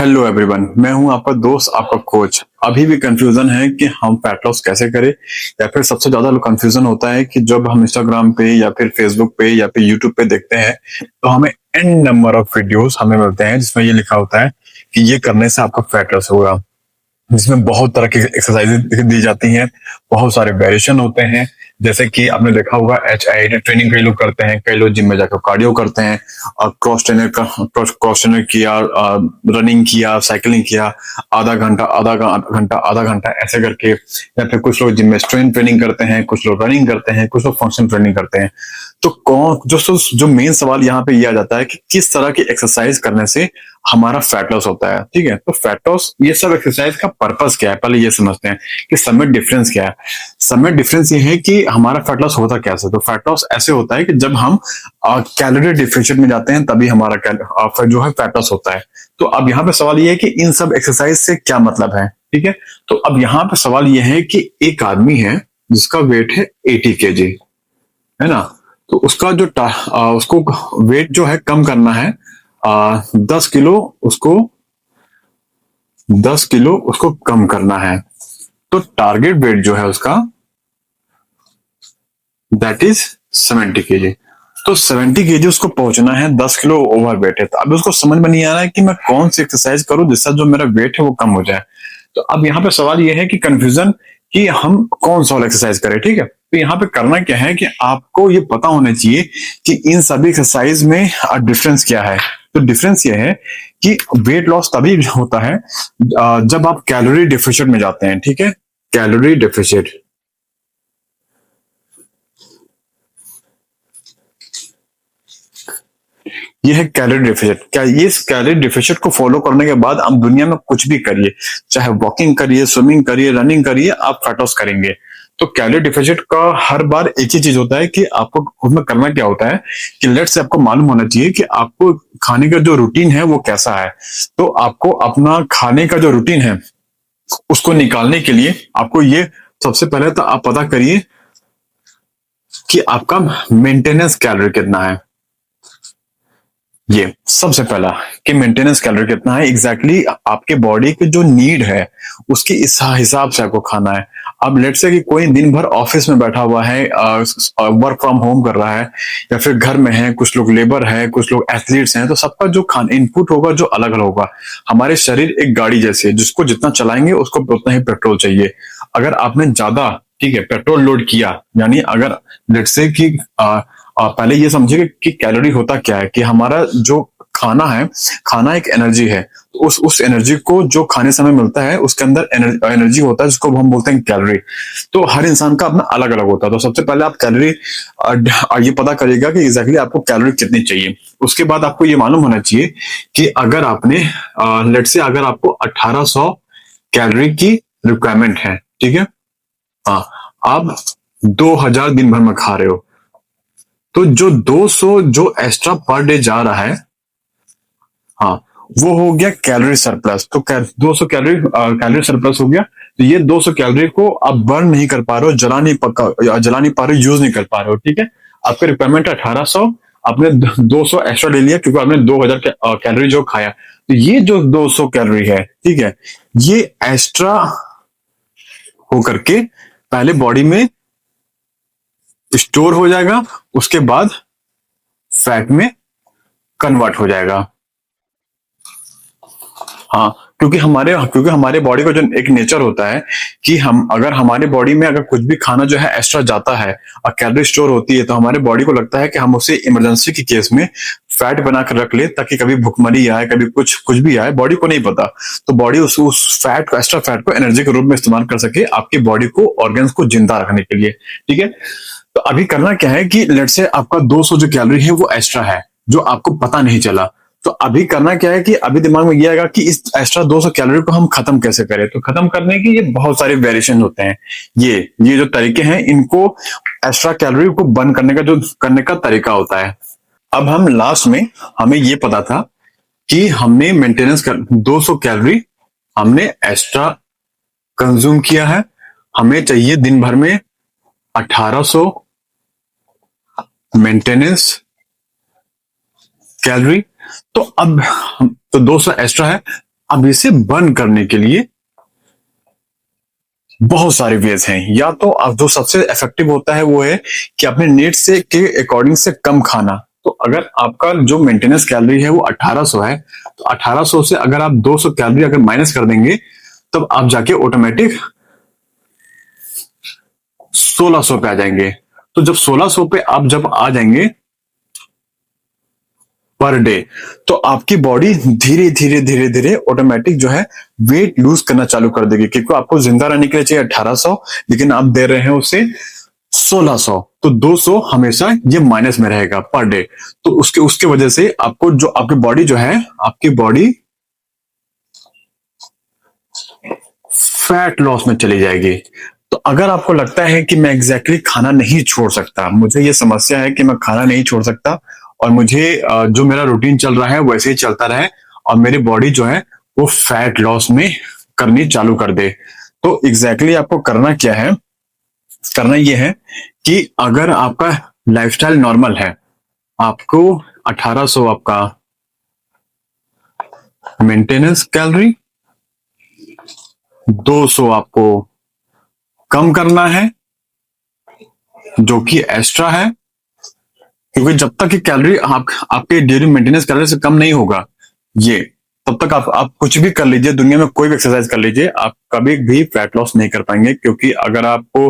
Hello everyone, मैं हूं आपका दोस्त, आपका कोच। अभी भी कंफ्यूजन है कि हम फैट लॉस कैसे करें, या फिर सबसे ज्यादा कंफ्यूजन होता है कि जब हम इंस्टाग्राम पे या फिर फेसबुक पे या फिर यूट्यूब पे देखते हैं तो हमें एन नंबर ऑफ वीडियोस हमें मिलते हैं जिसमें ये लिखा होता है कि ये करने से आपका फैट लॉस होगा, जिसमें बहुत तरह की एक्सरसाइजेज दी जाती हैं, बहुत सारे वेरिएशन होते हैं। जैसे कि आपने देखा होगा HIIT ट्रेनिंग कई लोग करते हैं, कई लोग जिम में जाकर कार्डियो करते हैं, और क्रॉस ट्रेनर किया, रनिंग किया, साइकिलिंग किया, आधा घंटा ऐसे करके। या फिर कुछ लोग जिम में स्ट्रेंथ ट्रेनिंग करते हैं, कुछ लोग रनिंग करते हैं, कुछ लोग फंक्शन ट्रेनिंग करते हैं। तो कौन जो मेन सवाल यहाँ पे ये आ जाता है कि किस तरह की एक्सरसाइज करने से हमारा फैट लॉस होता है। ठीक है, तो फैट लॉस, ये सब एक्सरसाइज का पर्पस क्या है, पहले ये समझते हैं कि सब में डिफरेंस क्या है। सब में डिफरेंस ये है कि हमारा फैट लॉस होता कैसे। तो फैट लॉस ऐसे होता है कि जब हम कैलोरी डिफिशिएंट में जाते हैं तभी हमारा जो है फैट लॉस होता है। तो अब यहाँ पे सवाल ये है कि इन सब एक्सरसाइज से क्या मतलब है। ठीक है, तो अब यहाँ पे सवाल ये है कि एक आदमी है जिसका वेट है 80 kg, है ना। तो उसका उसको वेट जो है कम करना है, 10 किलो, उसको 10 किलो उसको कम करना है। तो टारगेट वेट जो है उसका, दैट इज 70 kg। तो 70 kg उसको पहुंचना है, 10 किलो ओवर वेट है। तो अब उसको समझ में नहीं आ रहा है कि मैं कौन सी एक्सरसाइज करूं जिससे जो मेरा वेट है वो कम हो जाए। तो अब यहाँ पे सवाल ये है कि कंफ्यूजन कि हम कौन सा एक्सरसाइज करें। ठीक है, तो यहाँ पे करना क्या है कि आपको ये पता होना चाहिए कि इन सभी एक्सरसाइज में डिफरेंस क्या है। तो डिफरेंस ये है कि वेट लॉस तभी होता है जब आप कैलोरी डिफिशिएंट में जाते हैं। ठीक है, कैलोरी डिफिशिएंट, ये है कैलोरी डिफिशिएंट। क्या ये इस कैलोरी डिफिशिएंट को फॉलो करने के बाद आप दुनिया में कुछ भी करिए, चाहे वॉकिंग करिए, स्विमिंग करिए, रनिंग करिए, आप फैट लॉस करेंगे। तो कैलोरी डिफिशिएंट का हर बार एक ही चीज होता है कि आपको उसमें करना क्या होता है कि लेट से आपको मालूम होना चाहिए कि आपको खाने का जो रूटीन है वो कैसा है। तो आपको अपना खाने का जो रूटीन है उसको निकालने के लिए आपको ये, सबसे पहले तो आप पता करिए कि आपका मेंटेनेंस कैलोरी कितना है। ये सबसे पहला कि मेंटेनेंस कैलोरी कितना है एग्जैक्टली आपके बॉडी की जो नीड है उसके इस हिसाब से आपको खाना है। अब लेट से कि कोई दिन भर ऑफिस में बैठा हुआ है, वर्क फ्रॉम होम कर रहा है, या फिर घर में है, कुछ लोग लेबर है, कुछ लोग एथलीट्स हैं, तो सबका जो खाना इनपुट होगा जो अलग अलग होगा। हमारे शरीर एक गाड़ी जैसे है, जिसको जितना चलाएंगे उसको उतना ही पेट्रोल चाहिए। अगर आपने ज्यादा, ठीक है, पेट्रोल लोड किया, यानी अगर लेट से कि पहले ये समझिए कि कैलोरी होता क्या है, कि हमारा जो खाना है, खाना एक एनर्जी है। तो उस एनर्जी को जो खाने समय मिलता है उसके अंदर एनर्जी होता है जिसको हम बोलते हैं कैलोरी। तो हर इंसान का अपना अलग अलग होता है। तो सबसे पहले आप कैलोरी ये पता करिएगा कि एग्जैक्टली आपको कैलोरी कितनी चाहिए। उसके बाद आपको ये मालूम होना चाहिए कि अगर आपने लेट से अगर आपको 1800 कैलोरी की रिक्वायरमेंट है, ठीक है, हाँ, आप 2000 दिन भर में खा रहे हो, तो जो 200 जो एक्स्ट्रा पर डे जा रहा है, हाँ, वो हो गया कैलोरी सरप्लस। तो 200 कैलोरी सरप्लस हो गया। तो ये 200 कैलोरी को आप बर्न नहीं कर पा रहे हो, जला नहीं पा रहे हो, यूज नहीं कर पा रहे हो। ठीक है, आपका रिक्वायरमेंट है 1800, आपने 200 एक्स्ट्रा ले लिया क्योंकि आपने 2000 कैलोरी जो खाया। तो ये जो 200 कैलोरी है, ठीक है, ये एक्स्ट्रा होकर के पहले बॉडी में स्टोर हो जाएगा, उसके बाद फैट में कन्वर्ट हो जाएगा। हाँ, क्योंकि हमारे बॉडी का जो एक नेचर होता है कि हम अगर हमारे बॉडी में अगर कुछ भी खाना जो है एक्स्ट्रा जाता है और कैलोरी स्टोर होती है, तो हमारे बॉडी को लगता है कि हम उसे इमरजेंसी के केस में फैट बनाकर रख ले, ताकि कभी भुखमरी आए, कभी कुछ कुछ भी आए, बॉडी को नहीं पता। तो बॉडी उस फैट को, एक्स्ट्रा फैट को एनर्जी के रूप में इस्तेमाल कर सके आपकी बॉडी को, ऑर्गन्स को जिंदा रखने के लिए। ठीक है, तो अभी करना क्या है कि लेट से आपका 200 जो कैलोरी है वो एक्स्ट्रा है, जो आपको पता नहीं चला। तो अभी करना क्या है कि अभी दिमाग में ये आएगा कि इस एक्स्ट्रा 200 कैलोरी को हम खत्म कैसे करें। तो खत्म करने के ये बहुत सारे वेरिएशन होते हैं। ये जो तरीके हैं, इनको एक्स्ट्रा कैलोरी को बर्न करने का तरीका होता है। अब हम लास्ट में, हमें ये पता था कि हमने मेंटेनेंस कर 200 कैलोरी हमने एक्स्ट्रा कंज्यूम किया है, हमें चाहिए दिन भर में 1800 मेंटेनेंस कैलोरी। तो अब तो 200 एक्स्ट्रा है, अब इसे बर्न करने के लिए बहुत सारे वेज हैं। या तो अब जो सबसे इफेक्टिव होता है वो है कि अपने नीड से के अकॉर्डिंग से कम खाना। तो अगर आपका जो मेंटेनेंस कैलोरी है वो 1800 है, तो 1800 से अगर आप 200 कैलोरी अगर माइनस कर देंगे, तब आप जाके ऑटोमेटिक 1600 पे आ जाएंगे। तो जब 1600 पे आप जब आ जाएंगे पर डे, तो आपकी बॉडी धीरे धीरे धीरे धीरे ऑटोमेटिक जो है वेट लूज करना चालू कर देगी, क्योंकि आपको जिंदा रहने के लिए चाहिए 1800, लेकिन आप दे रहे हैं उसे 1600, तो 200 हमेशा ये माइनस में रहेगा पर डे। तो उसके उसके वजह से आपको जो आपकी बॉडी जो है, आपकी बॉडी फैट लॉस में चली जाएगी। तो अगर आपको लगता है कि मैं एग्जैक्टली खाना नहीं छोड़ सकता, मुझे ये समस्या है कि मैं खाना नहीं छोड़ सकता और मुझे जो मेरा रूटीन चल रहा है वैसे ही चलता रहे और मेरी बॉडी जो है वो फैट लॉस में करनी चालू कर दे, तो एग्जैक्टली आपको करना क्या है? करना यह है कि अगर आपका लाइफस्टाइल नॉर्मल है, आपको 1800 आपका मेंटेनेंस कैलोरी, 200 आपको कम करना है जो कि एक्स्ट्रा है, क्योंकि जब तक ये कैलोरी आपके डेली मेंटेनेंस कैलोरी से कम नहीं होगा ये, तब तक आप कुछ भी कर लीजिए, दुनिया में कोई भी एक्सरसाइज कर लीजिए, आप कभी भी फैट लॉस नहीं कर पाएंगे। क्योंकि अगर आपको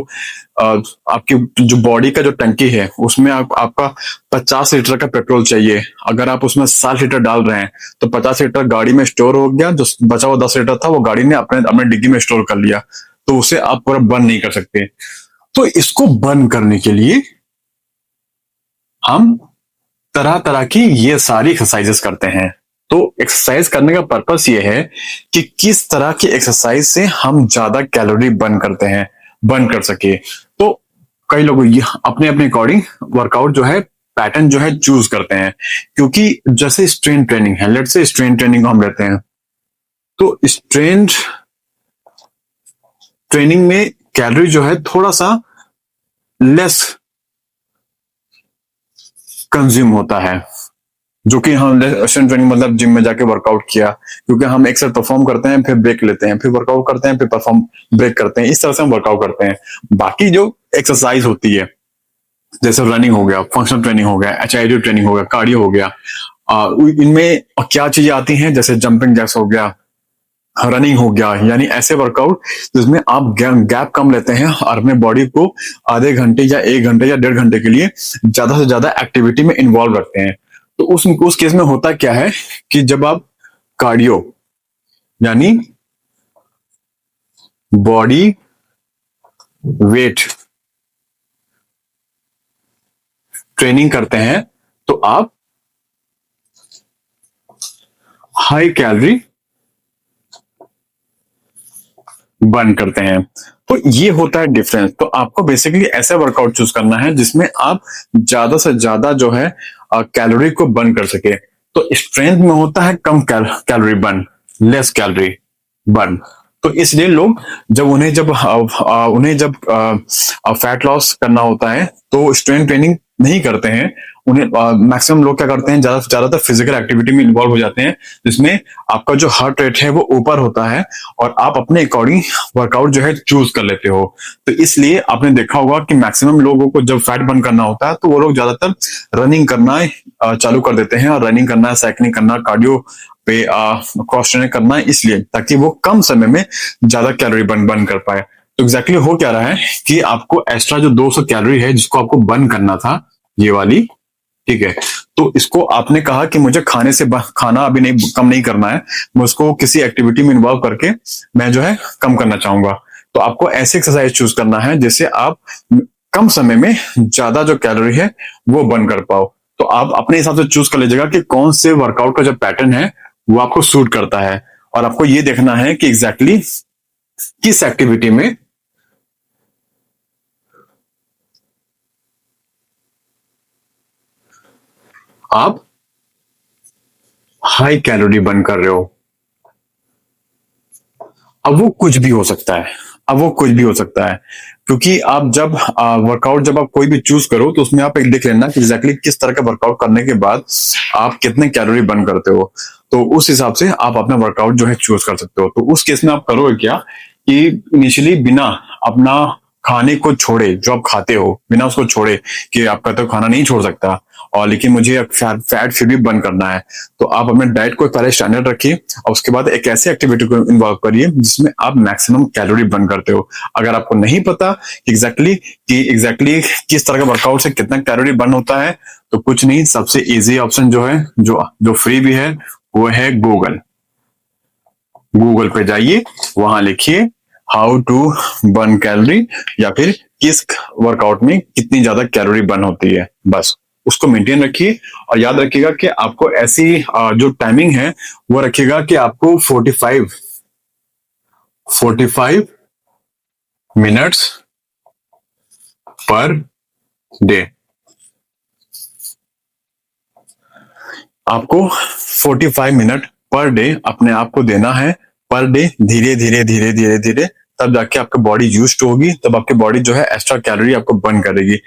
आपकी जो बॉडी का जो टंकी है उसमें आपका 50 लीटर का पेट्रोल चाहिए, अगर आप उसमें 60 लीटर डाल रहे हैं तो 50 लीटर गाड़ी में स्टोर हो गया, जो बचा हुआ 10 लीटर था वो गाड़ी ने अपने अपने डिग्गी में स्टोर कर लिया, तो उसे आप पूरा बर्न नहीं कर सकते। तो इसको बर्न करने के लिए हम तरह तरह की ये सारी एक्सरसाइजेस करते हैं। तो एक्सरसाइज करने का पर्पस ये है कि किस तरह की एक्सरसाइज से हम ज्यादा कैलोरी बर्न करते हैं, बर्न कर सके। तो कई लोग अपने अपने अकॉर्डिंग वर्कआउट जो है पैटर्न जो है चूज करते हैं, क्योंकि जैसे स्ट्रेन ट्रेनिंग है, लेट्स से स्ट्रेन ट्रेनिंग को हम लेते हैं, तो स्ट्रेन ट्रेनिंग में कैलोरी जो है थोड़ा सा लेस कंज्यूम होता है, जो कि हम स्ट्रेंथ ट्रेनिंग मतलब जिम में जाके वर्कआउट किया, क्योंकि हम एक साथ परफॉर्म करते हैं फिर ब्रेक लेते हैं, फिर वर्कआउट करते हैं फिर परफॉर्म ब्रेक करते हैं, इस तरह से हम वर्कआउट करते हैं। बाकी जो एक्सरसाइज होती है जैसे रनिंग हो गया, फंक्शनल ट्रेनिंग हो गया, एचआईडी ट्रेनिंग हो गया, कार्डियो हो गया, इनमें क्या चीजें आती हैं, जैसे जंपिंग जैक्स हो गया, रनिंग हो गया, यानी ऐसे वर्कआउट जिसमें आप गैप कम लेते हैं और अपने बॉडी को आधे घंटे या 1 घंटे या 1.5 घंटे के लिए ज्यादा से ज्यादा एक्टिविटी में इन्वॉल्व रखते हैं। तो उस केस में होता क्या है कि जब आप कार्डियो यानी बॉडी वेट ट्रेनिंग करते हैं, तो आप हाई कैलोरी बर्न करते हैं। तो ये होता है डिफरेंस। तो आपको बेसिकली ऐसा वर्कआउट चूज करना है जिसमें आप ज्यादा से ज्यादा जो है कैलोरी को बर्न कर सके। तो स्ट्रेंथ में होता है कम calorie burn, less calorie burn. तो इसलिए लोग जब उन्हें जब फैट लॉस करना होता है तो स्ट्रेंथ ट्रेनिंग नहीं करते हैं। उन्हें मैक्सिमम लोग क्या करते हैं, ज्यादातर फिजिकल एक्टिविटी में इन्वॉल्व हो जाते हैं, जिसमें आपका जो हार्ट रेट है वो ऊपर होता है और आप अपने अकॉर्डिंग वर्कआउट जो है चूज कर लेते हो। तो इसलिए आपने देखा होगा कि मैक्सिमम लोगों को जब फैट बर्न करना होता है तो वो लोग ज्यादातर रनिंग करना चालू कर देते हैं, और रनिंग करना, साइकिलिंग करना, कार्डियो पे क्रॉस ट्रेनिंग करना है, इसलिए ताकि वो कम समय में ज्यादा कैलोरी बर्न कर पाए। तो एग्जैक्टली हो क्या रहा है कि आपको एक्स्ट्रा जो 200 कैलोरी है जिसको आपको बर्न करना था, ये वाली, ठीक है, तो इसको आपने कहा कि मुझे खाना अभी नहीं कम नहीं करना है, मैं उसको किसी एक्टिविटी में इन्वॉल्व करके मैं जो है कम करना चाहूंगा। तो आपको ऐसे एक्सरसाइज चूज करना है जिससे आप कम समय में ज्यादा जो कैलोरी है वो बर्न कर पाओ। तो आप अपने हिसाब से चूज कर लीजिएगा कि कौन से वर्कआउट का जो पैटर्न है वो आपको सूट करता है, और आपको ये देखना है कि एग्जैक्टली किस एक्टिविटी में आप हाई कैलोरी बर्न कर रहे हो। अब वो कुछ भी हो सकता है, अब वो कुछ भी हो सकता है, क्योंकि आप जब वर्कआउट जब आप कोई भी चूज करो तो उसमें आप एक देख लेना कि एग्जैक्टली किस तरह का वर्कआउट करने के बाद आप कितने कैलोरी बर्न करते हो। तो उस हिसाब से आप अपना वर्कआउट जो है चूज कर सकते हो। तो उस केस में आप करोगे क्या कि इनिशियली बिना अपना खाने को छोड़े, जो आप खाते हो बिना उसको छोड़े, कि आपका तो खाना नहीं छोड़ सकता और लेकिन मुझे फैट फिर भी बंद करना है, तो आप अपने डाइट को पहले स्टैंडर्ड रखिए और उसके बाद एक ऐसी एक्टिविटी को इन्वॉल्व करिए जिसमें आप मैक्सिमम कैलोरी बर्न करते हो। अगर आपको नहीं पता एग्जैक्टली किस तरह का वर्कआउट से कितना कैलोरी बर्न होता है, तो कुछ नहीं, सबसे इजी ऑप्शन जो है, जो फ्री भी है, वो है गूगल। गूगल पे जाइए, वहां लिखिए हाउ टू बर्न कैलोरी, या फिर किस वर्कआउट में कितनी ज्यादा कैलोरी बर्न होती है, बस उसको मेंटेन रखिए। और याद रखिएगा कि आपको ऐसी जो टाइमिंग है वो रखिएगा कि आपको 45 मिनट्स पर डे, आपको 45 मिनट पर डे अपने आप को देना है, पर डे, धीरे धीरे धीरे धीरे धीरे, तब जाके आपकी बॉडी यूज्ड होगी, तब आपकी बॉडी जो है एक्स्ट्रा कैलोरी आपको बर्न करेगी।